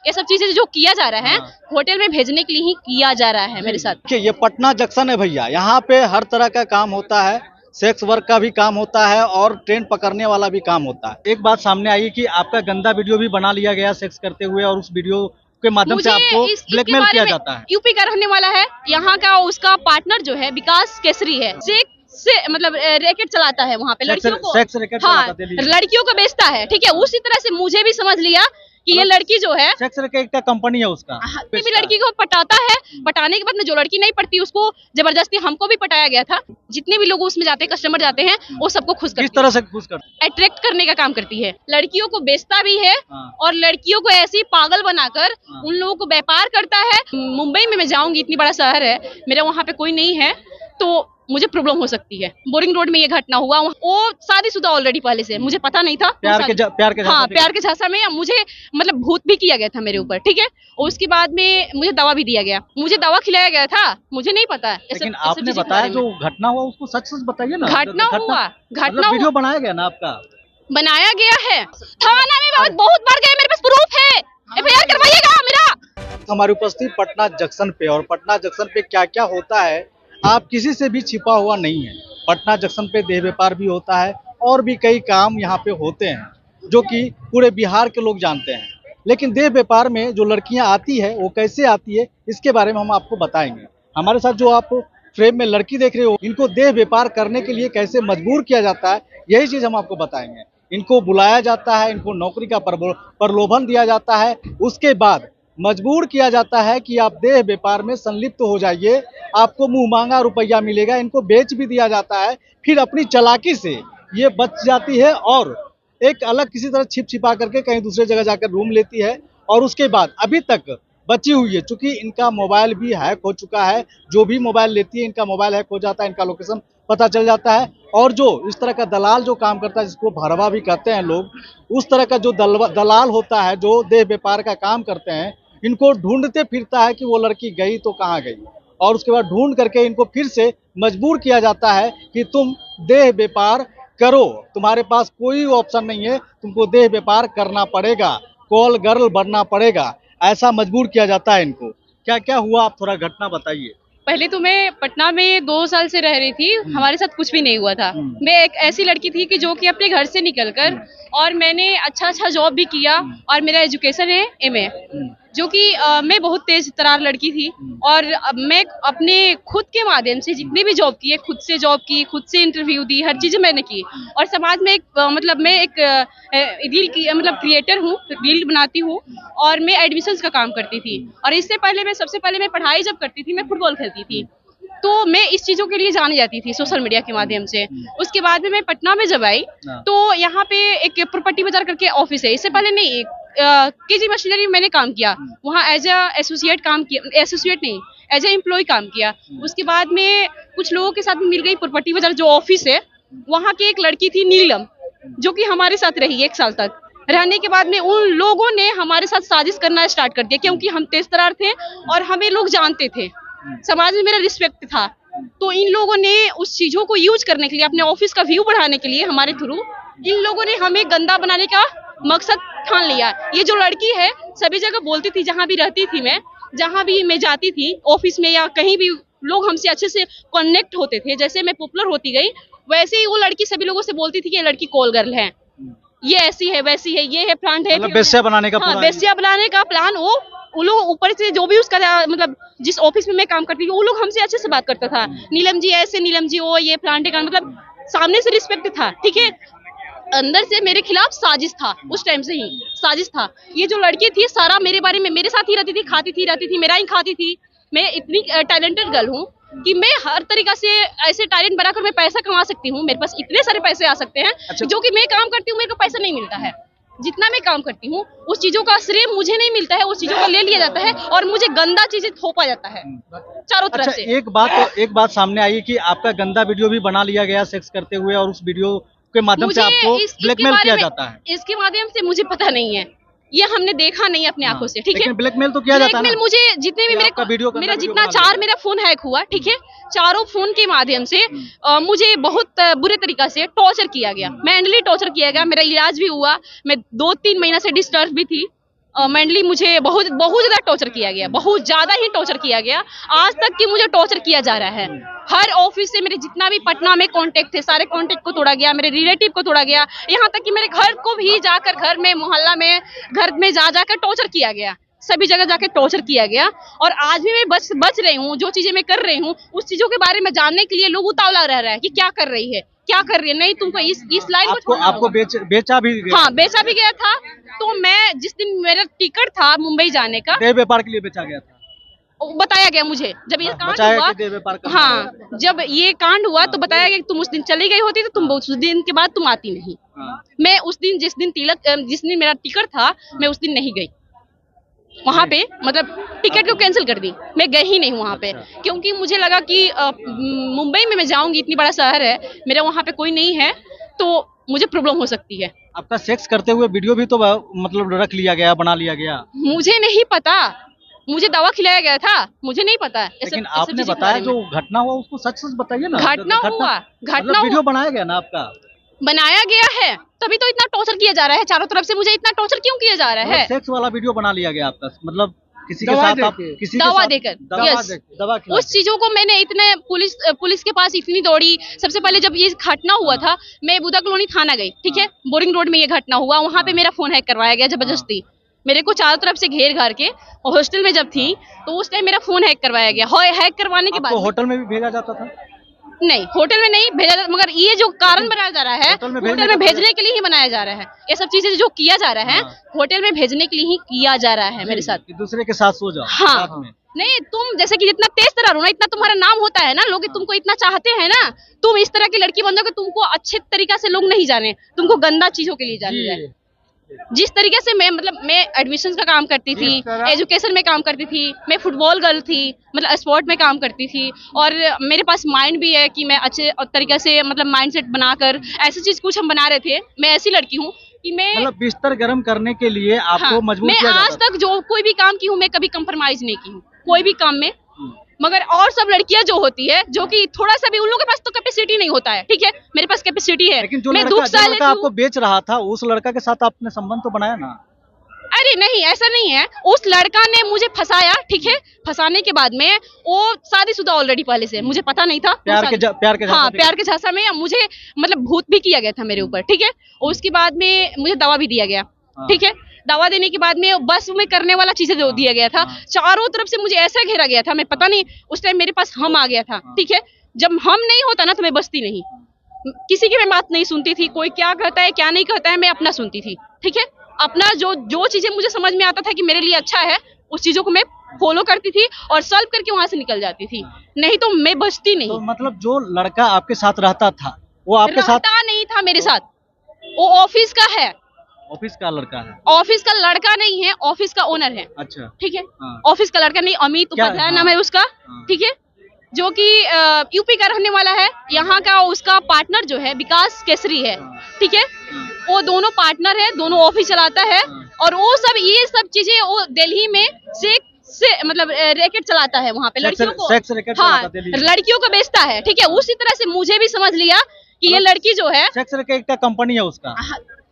ये सब चीजें जो किया जा रहा है होटल में भेजने के लिए ही किया जा रहा है मेरे साथ। देखिए ये पटना जंक्शन है भैया, यहाँ पे हर तरह का काम होता है, सेक्स वर्क का भी काम होता है और ट्रेन पकड़ने वाला भी काम होता है। एक बात सामने आई कि आपका गंदा वीडियो भी बना लिया गया सेक्स करते हुए और उस वीडियो के माध्यम से आपको ब्लैकमेल किया जाता है। यूपी का रहने वाला है, यहाँ का उसका पार्टनर जो है विकास केसरी है, से मतलब रैकेट चलाता है वहाँ पे लड़कियों को, सेक्स रैकेट लड़कियों को बेचता है। ठीक है, उसी तरह से मुझे भी समझ लिया कि ये लड़की जो है सेक्स रैकेट का कंपनी है उसका, भी लड़की को पटाता है। पटाने के बाद में जो लड़की नहीं पड़ती उसको जबरदस्ती हमको भी पटाया गया था। जितने भी लोग उसमें जाते हैं, कस्टमर जाते हैं, वो सबको खुश करती है। किस तरह से खुश करती है? अट्रैक्ट करने का काम करती है, लड़कियों को बेचता भी है और लड़कियों को ऐसी पागल बनाकर उन लोगों को व्यापार करता है। मुंबई में मैं जाऊंगी, इतनी बड़ा शहर है, मेरे वहाँ पे कोई नहीं है तो मुझे प्रॉब्लम हो सकती है। बोरिंग रोड में ये घटना हुआ, वो शादीशुदा ऑलरेडी पहले से, मुझे पता नहीं था। प्यार के झांसा में मुझे मतलब भूत भी किया गया था मेरे ऊपर। ठीक है, और उसके बाद में मुझे दवा भी दिया गया, मुझे दवा खिलाया गया था, मुझे नहीं पता। लेकिन आपने बताया जो घटना हुआ उसको सच सच बताइए ना। घटना वीडियो बनाया गया ना आपका? बनाया गया है, थाना में बहुत बार गए, मेरे पास प्रूफ है, एफआईआर करवाइएगा मेरा। हमारी उपस्थिति पटना जंक्शन पे, और पटना जंक्शन पे क्या क्या होता है आप किसी से भी छिपा हुआ नहीं है। पटना जंक्शन पे देह व्यापार भी होता है और भी कई काम यहाँ पे होते हैं जो कि पूरे बिहार के लोग जानते हैं। लेकिन देह व्यापार में जो लड़कियाँ आती है वो कैसे आती है इसके बारे में हम आपको बताएंगे। हमारे साथ जो आप फ्रेम में लड़की देख रहे हो, इनको देह व्यापार करने के लिए कैसे मजबूर किया जाता है, यही चीज़ हम आपको बताएंगे। इनको बुलाया जाता है, इनको नौकरी का प्रलोभन दिया जाता है, उसके बाद मजबूर किया जाता है कि आप देह व्यापार में संलिप्त हो जाइए, आपको मुंह मांगा रुपया मिलेगा। इनको बेच भी दिया जाता है, फिर अपनी चालाकी से ये बच जाती है और एक अलग किसी तरह छिपा करके कहीं दूसरे जगह जाकर रूम लेती है और उसके बाद अभी तक बची हुई है। चूंकि इनका मोबाइल भी हैक हो चुका है, जो भी मोबाइल लेती है इनका मोबाइल हैक हो जाता है, इनका लोकेशन पता चल जाता है। और जो इस तरह का दलाल जो काम करता है, जिसको भरवा भी कहते हैं लोग, उस तरह का जो दलाल होता है जो देह व्यापार का काम करते हैं, इनको ढूंढते फिरता है कि वो लड़की गई तो कहाँ गई, और उसके बाद ढूंढ करके इनको फिर से मजबूर किया जाता है कि तुम देह व्यापार करो, तुम्हारे पास कोई ऑप्शन नहीं है, तुमको देह व्यापार करना पड़ेगा, कॉल गर्ल बनना पड़ेगा, ऐसा मजबूर किया जाता है इनको। क्या क्या हुआ आप थोड़ा घटना बताइए। पहले तो मैं पटना में 2 साल से रह रही थी, हमारे साथ कुछ भी नहीं हुआ था। मैं एक ऐसी लड़की थी कि जो कि अपने घर से निकलकर और मैंने अच्छा जॉब भी किया और मेरा एजुकेशन है MA, जो कि मैं बहुत तेज तरार लड़की थी और मैं अपने खुद के माध्यम से जितने भी जॉब किए, खुद से जॉब की, खुद से इंटरव्यू दी, हर चीज मैंने की। और समाज में मतलब मैं एक रील की मतलब क्रिएटर हूँ, रील बनाती हूँ और मैं एडमिशंस का काम करती थी। और इससे पहले सबसे पहले मैं पढ़ाई जब करती थी, मैं फुटबॉल खेलती थी, तो मैं इस चीजों के लिए जानी जाती थी सोशल मीडिया के माध्यम से। उसके बाद में मैं पटना में जब आई तो यहाँ पे एक प्रॉपर्टी बाजार करके ऑफिस है, इससे पहले नहीं KG मशीनरी में मैंने काम किया, वहाँ एज एसोसिएट काम किया, एसोसिएट नहीं एज ए एम्प्लॉय काम किया। उसके बाद में कुछ लोगों के साथ मिल गई, प्रॉपर्टी बाजार जो ऑफिस है वहाँ की एक लड़की थी नीलम, जो कि हमारे साथ रही 1 साल तक। रहने के बाद में उन लोगों ने हमारे साथ साजिश करना स्टार्ट कर दिया, क्योंकि हम तेज तरार थे और हमें लोग जानते थे, समाज में मेरा रिस्पेक्ट था। तो इन लोगों ने उस चीजों को यूज करने के लिए, अपने ऑफिस का व्यू बढ़ाने के लिए हमारे थ्रू इन लोगों ने हमें गंदा बनाने का मकसद ठान लिया। ये जो लड़की है सभी जगह बोलती थी, जहाँ भी रहती थी मैं, जहाँ भी मैं जाती थी ऑफिस में या कहीं भी, लोग हमसे अच्छे से कनेक्ट होते थे। जैसे मैं पॉपुलर होती गई वैसे ही वो लड़की सभी लोगों से बोलती थी कि ये लड़की कॉल गर्ल है, ये ऐसी है वैसी है, ये है प्लांट है, मतलब बेस्या बनाने का बेस्या बनाने का प्लान। वो लोग ऊपर से जो भी उसका मतलब जिस ऑफिस में मैं काम करती थी वो लोग हमसे अच्छे से बात करता था, नीलम जी ऐसे, नीलम जी वो ये प्लांट का, मतलब सामने से रिस्पेक्ट था। ठीक है, अंदर से मेरे खिलाफ साजिश था, उस टाइम से ही साजिश था। ये जो लड़की थी सारा मेरे बारे में, मेरे साथ ही रहती थी, खाती थी, रहती थी, मेरा ही खाती थी। मैं इतनी टैलेंटेड गर्ल हूँ कि मैं हर तरीका से ऐसे टैलेंट बनाकर मैं पैसा कमा सकती हूँ। मेरे पास इतने सारे पैसे आ सकते हैं। अच्छा। जो कि मैं काम करती हूँ मेरे को पैसा नहीं मिलता है, जितना मैं काम करती हूँ उस चीजों का श्रेय मुझे नहीं मिलता है, उस चीजों का ले लिया जाता है और मुझे गंदा चीजें थोपा जाता है चारों तरफ से। एक बात सामने आई कि आपका गंदा वीडियो भी बना लिया गया सेक्स करते हुए और उस वीडियो के माध्यम से आपको ब्लैकमेल किया जाता है। इसके माध्यम से मुझे पता नहीं है, ये हमने देखा नहीं अपने आंखों से। ठीक है, ब्लैकमेल तो किया जाता है ना? मुझे जितने भी मेरा जितना 4 मेरा फोन हैक हुआ, ठीक है, चारों फोन के माध्यम से मुझे बहुत बुरे तरीका से टॉर्चर किया गया, मेंटली टॉर्चर किया गया। मेरा इलाज भी हुआ, मैं 2-3 महीना से डिस्टर्ब भी थी, मेनली मुझे बहुत बहुत ज्यादा टॉर्चर किया गया, बहुत ज्यादा ही टॉर्चर किया गया। आज तक कि मुझे टॉर्चर किया जा रहा है। हर ऑफिस से मेरे जितना भी पटना में कांटेक्ट थे, सारे कांटेक्ट को तोड़ा गया, मेरे रिलेटिव को तोड़ा गया, यहाँ तक कि मेरे घर को भी जाकर, घर में मोहल्ला में घर में जाकर टॉर्चर किया गया, सभी जगह जाके टॉर्चर किया गया। और आज भी मैं बच रही हूँ। जो चीजें मैं कर रही हूँ उस चीजों के बारे में जानने के लिए लोग उतावला रह रहा है कि क्या कर रही है, क्या कर रही है। नहीं, तुमको इस लाइन को आपको बेचा भी गया? हाँ, बेचा भी गया था। तो मैं जिस दिन मेरा टिकट था मुंबई जाने का, देह व्यापार के लिए बेचा गया था, बताया गया मुझे जब ये कांड हुआ। हाँ, जब ये कांड हुआ तो बताया गया कि तुम उस दिन चली गई होती तो तुम उस दिन के बाद तुम आती नहीं। मैं उस दिन जिस दिन मेरा टिकट था, मैं उस दिन नहीं गई वहां पे, मतलब टिकट को कैंसिल कर दी, मैं गई ही नहीं वहां पे। क्योंकि मुझे लगा कि मुंबई में मैं जाऊंगी, इतनी बड़ा शहर है, मेरा वहां पे कोई नहीं है तो मुझे प्रॉब्लम हो सकती है। आपका सेक्स करते हुए वीडियो भी तो मतलब रख लिया गया, बना लिया गया? मुझे नहीं पता, मुझे दवा खिलाया गया था, मुझे नहीं पता। लेकिन आपने बताया जो घटना हुआ उसको सच सच बताइए ना। घटना वीडियो बनाया गया ना आपका? बनाया गया है, तभी तो इतना टॉर्चर किया जा रहा है चारों तरफ से। मुझे इतना टॉर्चर क्यों किया जा रहा है? सेक्स वाला वीडियो बना लिया गया आपका, मतलब किसी के साथ आप दवा देकर, दवा उस चीजों को मैंने इतने पुलिस के पास इतनी दौड़ी। सबसे पहले जब ये घटना हुआ था, मैं बुधा कॉलोनी थाना गई, ठीक है, बोरिंग रोड में ये घटना हुआ, वहां पे मेरा फोन हैक करवाया गया जबरदस्ती। मेरे को चारों तरफ से घेर घार के, हॉस्टल में जब थी तो उस टाइम मेरा फोन हैक करवाया गया। हैक करवाने के बाद होटल में भी भेजा जाता था? नहीं, होटल में नहीं भेजा जाता, मगर ये जो कारण बनाया जा रहा है होटल में भेजने के लिए ही बनाया जा रहा है। ये सब चीजें जो किया जा रहा है होटल में भेजने के लिए ही किया जा रहा है मेरे साथ। दूसरे के साथ सो जाओ। हाँ, नहीं, तुम जैसे कि जितना तेज तरह रो ना, इतना तुम्हारा नाम होता है ना, लोग तुमको इतना चाहते हैं ना, तुम इस तरह की लड़की बन जाओ कि तुमको अच्छे तरीका से लोग नहीं जाने, तुमको गंदा चीजों के लिए जाने जाए। जिस तरीके से मैं एडमिशन का काम करती थी, एजुकेशन में काम करती थी, मैं फुटबॉल गर्ल थी, मतलब स्पोर्ट में काम करती थी, और मेरे पास माइंड भी है कि मैं अच्छे तरीके से मतलब माइंडसेट बनाकर ऐसी चीज कुछ हम बना रहे थे। मैं ऐसी लड़की हूँ कि मैं मतलब बिस्तर गर्म करने के लिए आपको मजबूर किया जाता था। मैं आज तक जो कोई भी काम की हूँ, मैं कभी कंप्रोमाइज नहीं की हूँ कोई भी काम में। मगर और सब लड़कियां जो होती है, जो कि थोड़ा सा भी, उन लोगों के पास तो कैपेसिटी नहीं होता है, ठीक है, मेरे पास कैपेसिटी है। लेकिन जो लड़का आपको बेच रहा था, उस लड़का के साथ आपने संबंध तो बनाया ना? अरे नहीं, ऐसा नहीं है। उस लड़का ने मुझे फंसाया, ठीक है, फंसाने के बाद में वो शादीशुदा ऑलरेडी पहले से, मुझे पता नहीं था। प्यार के झांसा में मुझे मतलब भूत भी किया गया था मेरे ऊपर, ठीक है। और उसके बाद में मुझे दवा भी दिया गया, ठीक है। दवा देने के बाद में बस में करने वाला चीजें दिया गया था। चारों तरफ से मुझे ऐसा घेरा गया था, मैं पता नहीं, उस टाइम मेरे पास हम आ गया था, ठीक है। जब हम नहीं होता ना तो मैं बचती नहीं, किसी की मैं बात नहीं सुनती थी। कोई क्या कहता है क्या नहीं कहता है, मैं अपना सुनती थी, ठीक है। अपना जो चीजें मुझे समझ में आता था कि मेरे लिए अच्छा है, उस चीजों को मैं फॉलो करती थी और सॉल्व करके वहां से निकल जाती थी, नहीं तो मैं बचती नहीं। तो मतलब जो लड़का आपके साथ रहता था वो आपके साथ नहीं था मेरे साथ, वो ऑफिस का है। ऑफिस का लड़का है? ऑफिस का लड़का नहीं है, ऑफिस का ओनर है। अच्छा, ठीक है। ऑफिस का लड़का नहीं, अमित उपाध्याय नाम है उसका, ठीक है, जो कि यूपी का रहने वाला है। यहाँ का उसका पार्टनर जो है विकास केसरी है, ठीक है। वो दोनों पार्टनर है, दोनों ऑफिस चलाता है, और वो सब ये सब चीजें वो दिल्ली में से मतलब रैकेट चलाता है वहाँ पे, लड़कियों को, हाँ, लड़कियों को बेचता है, ठीक है। उसी तरह से मुझे भी समझ लिया कि ये लड़की जो है, सेक्स रैकेट का कंपनी है उसका।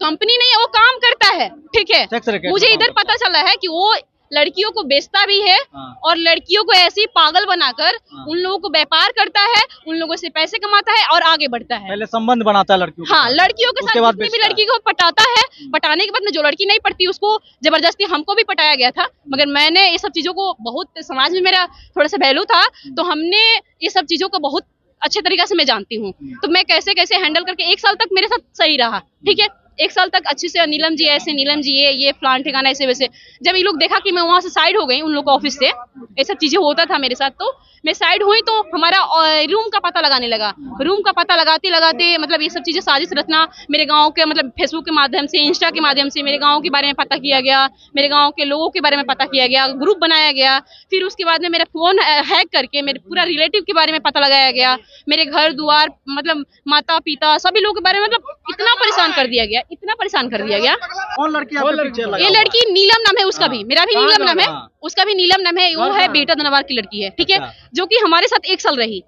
कंपनी नहीं है, वो काम करता है, ठीक है। मुझे इधर पता चला है कि वो लड़कियों को बेचता भी है, और लड़कियों को ऐसे ही पागल बनाकर उन लोगों को व्यापार करता है, उन लोगों से पैसे कमाता है और आगे बढ़ता है। पहले संबंध बनाता है लड़कियों, हाँ, लड़कियों के साथ जितनी भी लड़की को पटाता है, पटाने के बाद में जो लड़की नहीं पड़ती उसको जबरदस्ती, हमको भी पटाया गया था। मगर मैंने ये सब चीजों को, बहुत समाज में मेरा थोड़ा सा वैल्यू था, तो हमने ये सब चीजों को बहुत अच्छे तरीके से मैं जानती हूँ। तो मैं कैसे कैसे हैंडल करके 1 साल तक मेरे साथ सही रहा, ठीक है। 1 साल तक अच्छे से, नीलम जी ऐसे, नीलम जी ये प्लान ठिकाना ऐसे वैसे। जब ये लोग देखा कि मैं वहां से साइड हो गई, उन लोग को ऑफिस से ये सब चीजें होता था मेरे साथ, तो मैं साइड हुई, तो हमारा रूम का पता लगाने लगा। रूम का पता लगाते लगाते मतलब ये सब चीजें साजिश रचना, मेरे गांव के मतलब फेसबुक के माध्यम से, इंस्टा के माध्यम से मेरे गांव के बारे में पता किया गया, मेरे गांव के लोगों के बारे में पता किया गया, ग्रुप बनाया गया। फिर उसके बाद में मेरा फोन हैक करके मेरे पूरा रिलेटिव के बारे में पता लगाया गया, मेरे घर द्वार मतलब माता पिता सभी लोगों के बारे में, मतलब इतना परेशान कर दिया गया, इतना परेशान कर दिया गया। कौन लड़की आपके पीछे लगा? ये लड़की नीलम नाम है उसका भी, मेरा भी नीलम नाम है, उसका भी नीलम नाम है। वो है बेटा धनवार की लड़की है, ठीक है, जो कि हमारे साथ 1 साल रही,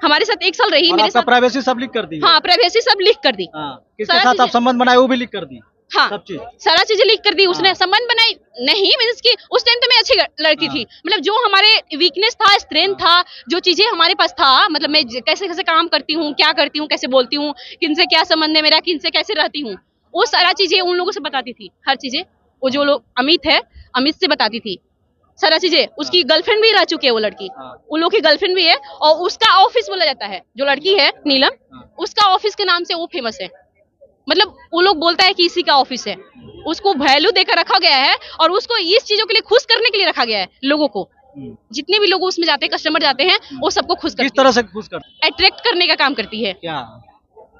हमारे साथ 1 साल रही। मेरे साथ प्राइवेसी सब लिख कर दी? हाँ, प्राइवेसी सब लिख कर दी। किसके साथ आप संबंध बनाए वो भी लिख कर दी? हाँ, सब चीज सारा चीजें लीक कर दी उसने। हाँ। संबंध बनाई नहीं, मीन्स की उस टाइम तो मैं अच्छी लड़की थी, मतलब जो हमारे वीकनेस था, स्ट्रेंथ था, जो चीजें हमारे पास था, मतलब मैं कैसे कैसे काम करती हूँ, क्या करती हूँ, कैसे बोलती हूँ, किनसे क्या संबंध है मेरा, किनसे कैसे रहती हूँ, वो सारा चीजें उन लोगों से बताती थी। हर चीजें वो जो लोग अमित है, अमित से बताती थी सारा चीजें। उसकी गर्लफ्रेंड भी रह चुकी है वो लड़की, हाँ। उन लोग की गर्लफ्रेंड भी है, और उसका ऑफिस बोला जाता है, जो लड़की है नीलम, उसका ऑफिस के नाम से वो फेमस है। मतलब वो लोग बोलता है कि इसी का ऑफिस है, उसको वैल्यू देकर रखा गया है, और उसको इस चीजों के लिए खुश करने के लिए रखा गया है लोगों को। जितने भी लोग उसमें जाते हैं, कस्टमर जाते हैं, वो सबको खुश किस करती तरह से खुश करते है, अट्रैक्ट करने का काम करती है। क्या?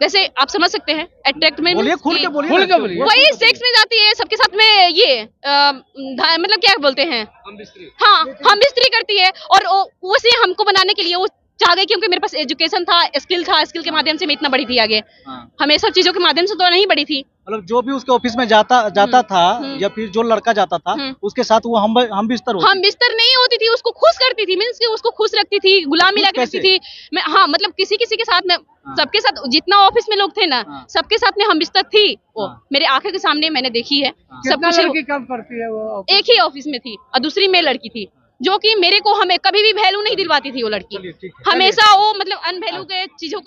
जैसे आप समझ सकते हैं अट्रैक्ट में बोलिए, खुल के बोलिए, वही सेक्स में जाती है सबके साथ में, ये मतलब क्या बोलते हैं, हाँ, हम बिस्तरी करती है, और उसे हमको बनाने के लिए वो चाह गई, क्योंकि मेरे पास एजुकेशन था, स्किल के माध्यम से मैं इतना बढ़ी थी आगे। हाँ। हमें सब चीजों के माध्यम से तो नहीं बढ़ी थी। मतलब जो भी उसके ऑफिस में जाता था, या फिर जो लड़का जाता था, उसके साथ वो हम बिस्तर होती हम बिस्तर नहीं होती थी, उसको खुश करती थी, मीन्स कि उसको खुश रखती थी, गुलामी खुश लगा रखती कैसे? थी मैं। हाँ, मतलब किसी किसी के साथ में, सबके साथ, जितना ऑफिस में लोग थे ना, हाँ। सबके साथ में हम बिस्तर थी वो। हाँ। मेरे आंखों के सामने मैंने देखी है सब कितना कुछ। लड़की काम करती है वो? एक ही ऑफिस में थी, और दूसरी मेल लड़की थी, जो कि मेरे को हमें कभी भी वैल्यू नहीं दिलवाती थी वो लड़की। चलिए, ठीक है। हमेशा वो मतलब अनवैल्यू के चीजों